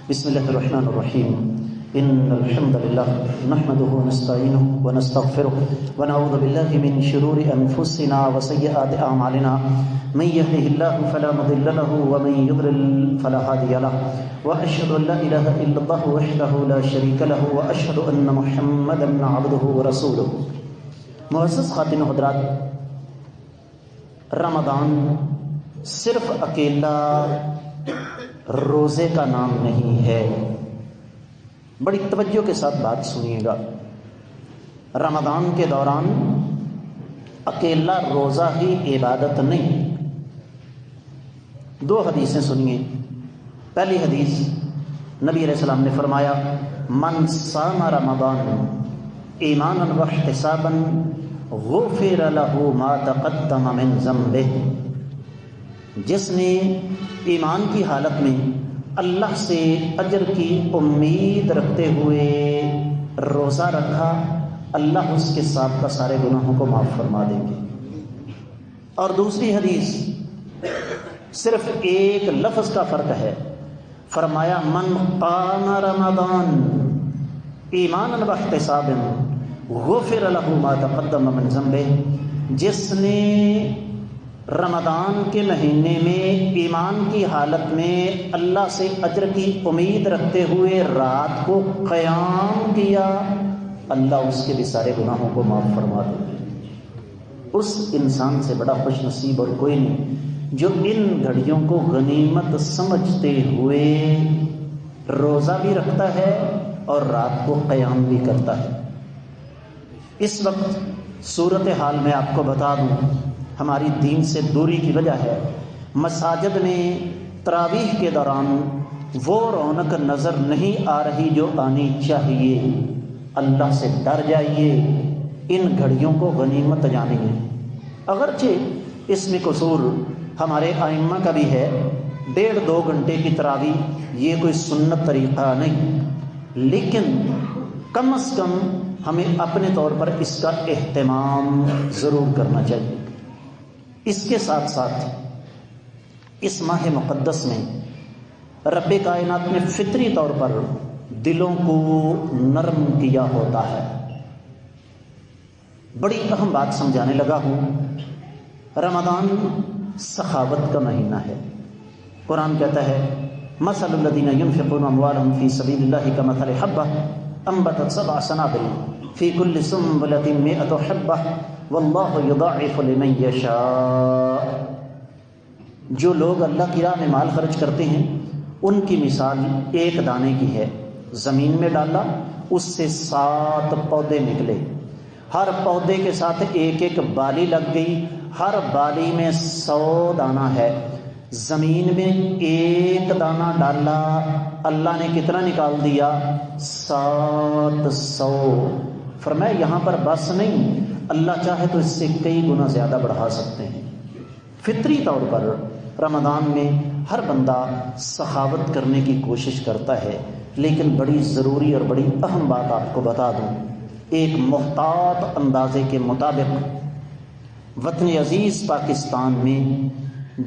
بسم الله الرحمن الرحيم إن الحمد لله نحمده ونستعينه ونستغفره ونعوذ بالله من شرور أنفسنا وسيئات أعمالنا من يهده الله فلا مضل له ومن يضلل فلا هادي له وأشهد أن لا إله إلا الله وحده لا شريك له وأشهد أن محمدا عبده ورسوله. معزز خواتین و حضرات، رمضان صرف اکیلا روزے کا نام نہیں ہے. بڑی توجہ کے ساتھ بات سنیے گا. رمضان کے دوران اکیلا روزہ ہی عبادت نہیں. دو حدیثیں سنیے. پہلی حدیث نبی علیہ السلام نے فرمایا، من صام رمضان ایمانا واحتسابا غفر له ما تقدم من ذنبه. جس نے ایمان کی حالت میں اللہ سے اجر کی امید رکھتے ہوئے روزہ رکھا، اللہ اس کے سابقہ سارے گناہوں کو معاف فرما دیں گے. اور دوسری حدیث صرف ایک لفظ کا فرق ہے. فرمایا، من قام رمضان ایمانا واحتسابا غفر له ما تقدم من ذنبه. جس نے رمضان کے مہینے میں ایمان کی حالت میں اللہ سے اجر کی امید رکھتے ہوئے رات کو قیام کیا، اللہ اس کے بھی سارے گناہوں کو معاف فرما دے. اس انسان سے بڑا خوش نصیب اور کوئی نہیں جو ان گھڑیوں کو غنیمت سمجھتے ہوئے روزہ بھی رکھتا ہے اور رات کو قیام بھی کرتا ہے. اس وقت صورتحال میں آپ کو بتا دوں، ہماری دین سے دوری کی وجہ ہے مساجد میں تراویح کے دوران وہ رونق نظر نہیں آ رہی جو آنی چاہیے. اللہ سے ڈر جائیے، ان گھڑیوں کو غنیمت جانیے. اگرچہ اس میں قصور ہمارے ائمہ کا بھی ہے. 1.5-2 گھنٹے کی تراویح یہ کوئی سنت طریقہ نہیں، لیکن کم از کم ہمیں اپنے طور پر اس کا اہتمام ضرور کرنا چاہیے. اس کے ساتھ ساتھ اس ماہ مقدس میں رب کائنات نے فطری طور پر دلوں کو نرم کیا ہوتا ہے. بڑی اہم بات سمجھانے لگا ہوں. رمضان سخاوت کا مہینہ ہے. قرآن کہتا ہے، مثل الذین ينفقون اموالهم فی سبیل اللہ کمثل حبۃ انبتت 7 سنابل فی کل سنبلۃ 100 حبۃ واللہ یضاعف لمن یشاء. جو لوگ اللہ کی راہ میں مال خرچ کرتے ہیں ان کی مثال ایک دانے کی ہے. زمین میں ڈالا، اس سے 7 پودے نکلے، ہر پودے کے ساتھ ایک ایک بالی لگ گئی، ہر بالی میں 100 دانہ ہے. زمین میں ایک دانہ ڈالا، اللہ نے کتنا نکال دیا؟ 700. فرمایا یہاں پر بس نہیں، اللہ چاہے تو اس سے کئی گنا زیادہ بڑھا سکتے ہیں. فطری طور پر رمضان میں ہر بندہ سخاوت کرنے کی کوشش کرتا ہے، لیکن بڑی ضروری اور بڑی اہم بات آپ کو بتا دوں. ایک محتاط اندازے کے مطابق وطن عزیز پاکستان میں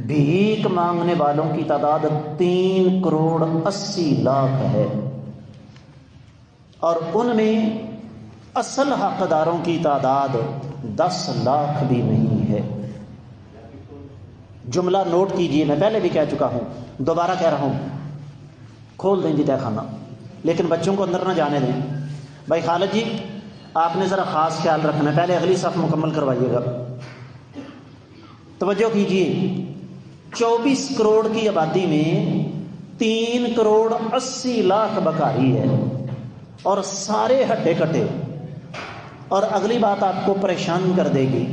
بھیک مانگنے والوں کی تعداد 3.80 کروڑ ہے، اور ان میں اصل حقداروں کی تعداد 10 لاکھ بھی نہیں ہے. جملہ نوٹ کیجئے، میں پہلے بھی کہہ چکا ہوں، دوبارہ کہہ رہا ہوں. کھول دیں جی تہ خانہ، لیکن بچوں کو اندر نہ جانے دیں. بھائی خالد جی، آپ نے ذرا خاص خیال رکھنا ہے، پہلے اگلی صف مکمل کروائیے گا. توجہ کیجئے، 24 کروڑ کی آبادی میں 3.80 کروڑ بکاری ہے، اور سارے ہٹے کٹے. اور اگلی بات آپ کو پریشان کر دے گی،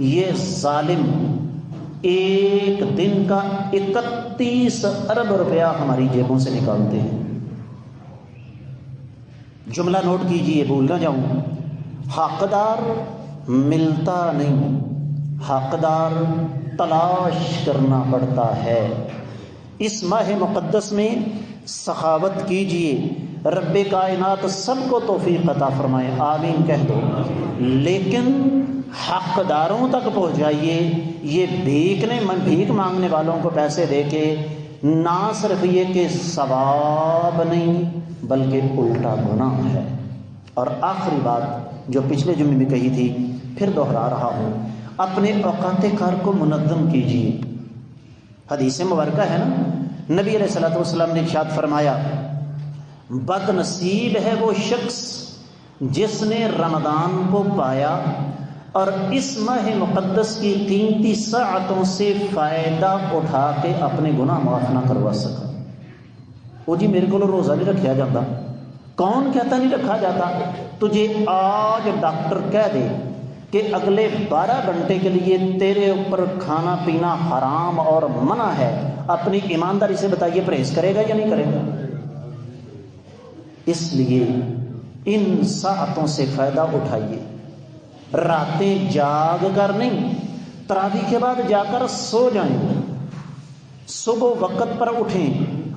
یہ ظالم ایک دن کا 31 ارب روپیہ ہماری جیبوں سے نکالتے ہیں. جملہ نوٹ کیجئے، بھول نہ جاؤں. حقدار ملتا نہیں، حقدار تلاش کرنا پڑتا ہے. اس ماہ مقدس میں سخاوت کیجئے. رب کائنات سب کو توفیق عطا فرمائے، آمین کہہ دو. لیکن حقداروں تک پہنچائیے. یہ بھیک مانگنے والوں کو پیسے دے کے نہ صرف یہ کہ ثواب نہیں بلکہ الٹا گناہ ہے۔ اور آخری بات جو پچھلے جمعے میں کہی تھی پھر دوہرا رہا ہوں، اپنے اوقات کار کو منظم کیجیے۔ حدیث مبارکہ ہے نا، نبی علیہ الصلوۃ والسلام نے ارشاد فرمایا بد نصیب ہے وہ شخص جس نے رمضان کو پایا اور اس ماہ مقدس کی قیمتی ساعتوں سے فائدہ اٹھا کے اپنے گناہ معاف نہ کروا سکا۔ وہ جی میرے کو روزہ نہیں رکھا جاتا، کون کہتا نہیں رکھا جاتا؟ تجھے آج ڈاکٹر کہہ دے کہ اگلے 12 گھنٹے کے لیے تیرے اوپر کھانا پینا حرام اور منع ہے، اپنی ایمانداری سے بتائیے پرہیز کرے گا یا نہیں کرے گا؟ اس لیے ان ساعتوں سے فائدہ اٹھائیے، راتیں جاگ کر نہیں، تراویح کے بعد جا کر سو جائیں، صبح وقت پر اٹھیں۔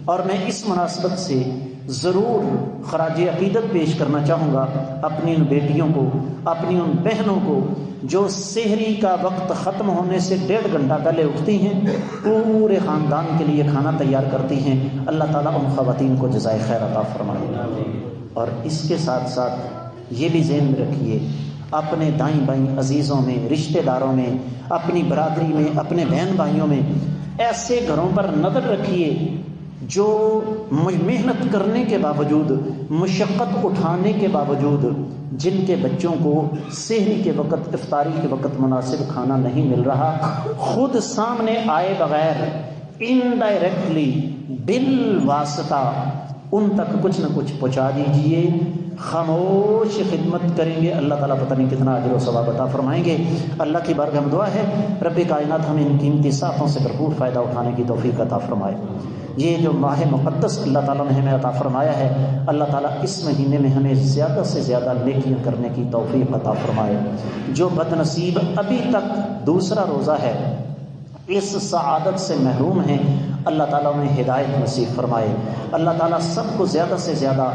اور میں اس مناسبت سے ضرور خراج عقیدت پیش کرنا چاہوں گا اپنی ان بیٹیوں کو، اپنی ان بہنوں کو جو سحری کا وقت ختم ہونے سے 1.5 گھنٹہ پہلے اٹھتی ہیں، پورے خاندان کے لیے کھانا تیار کرتی ہیں۔ اللہ تعالیٰ ان خواتین کو جزائے خیر عطا فرمائے۔ اور اس کے ساتھ ساتھ یہ بھی ذہن میں رکھیے، اپنے دائیں بائیں عزیزوں میں، رشتہ داروں میں، اپنی برادری میں، اپنے بہن بھائیوں میں ایسے گھروں پر نظر رکھیے جو محنت کرنے کے باوجود، مشقت اٹھانے کے باوجود، جن کے بچوں کو سحری کے وقت، افطاری کے وقت مناسب کھانا نہیں مل رہا، خود سامنے آئے بغیر انڈائریکٹلی بالواسطہ ان تک کچھ نہ کچھ پہنچا دیجئے۔ خاموش خدمت کریں گے، اللہ تعالیٰ پتہ نہیں کتنا اجر و ثواب عطا فرمائیں گے۔ اللہ کی بارگاہ میں دعا ہے رب کائنات ہمیں ان قیمتی ساعتوں سے بھرپور فائدہ اٹھانے کی توفیق عطا فرمائے۔ یہ جو ماہ مقدس اللہ تعالیٰ نے ہمیں عطا فرمایا ہے، اللہ تعالیٰ اس مہینے میں ہمیں زیادہ سے زیادہ نیکیاں کرنے کی توفیق عطا فرمائے۔ جو بد نصیب ابھی تک دوسرا روزہ ہے اس سعادت سے محروم ہیں، اللہ تعالیٰ انہیں ہدایت نصیب فرمائے۔ اللہ تعالیٰ سب کو زیادہ سے زیادہ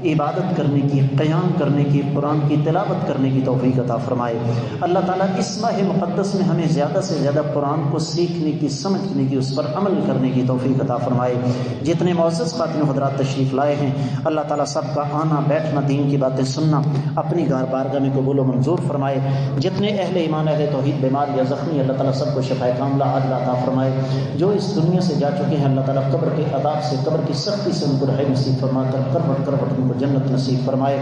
عبادت کرنے کی، قیام کرنے کی، قرآن کی تلاوت کرنے کی توفیق عطا فرمائے۔ اللہ تعالیٰ اس ماہ مقدس میں ہمیں زیادہ سے زیادہ قرآن کو سیکھنے کی، سمجھنے کی، اس پر عمل کرنے کی توفیق عطا فرمائے۔ جتنے معزز خواتین و حضرات تشریف لائے ہیں، اللہ تعالیٰ سب کا آنا بیٹھنا، دین کی باتیں سننا اپنی بارگاہ میں قبول و منظور فرمائے۔ جتنے اہل ایمان، اہل توحید بیمار یا زخمی، اللہ تعالیٰ سب کو شفائے کاملہ عاجلہ عطا فرمائے۔ جو اس دنیا سے جا چکے ہیں، اللہ تعالیٰ قبر کے عذاب سے، قبر کی سختی سے ان کو رہائی نصیب فرما کر کروٹ کروٹ ان کو جنت نصیب فرمائے۔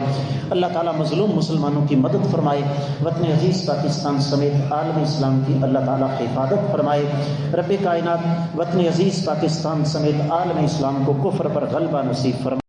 اللہ تعالیٰ مظلوم مسلمانوں کی مدد فرمائے۔ وطن عزیز پاکستان سمیت عالم اسلام کی اللہ تعالیٰ حفاظت فرمائے۔ رب کائنات وطن عزیز پاکستان سمیت عالم اسلام کو کفر پر غلبہ نصیب فرمائے۔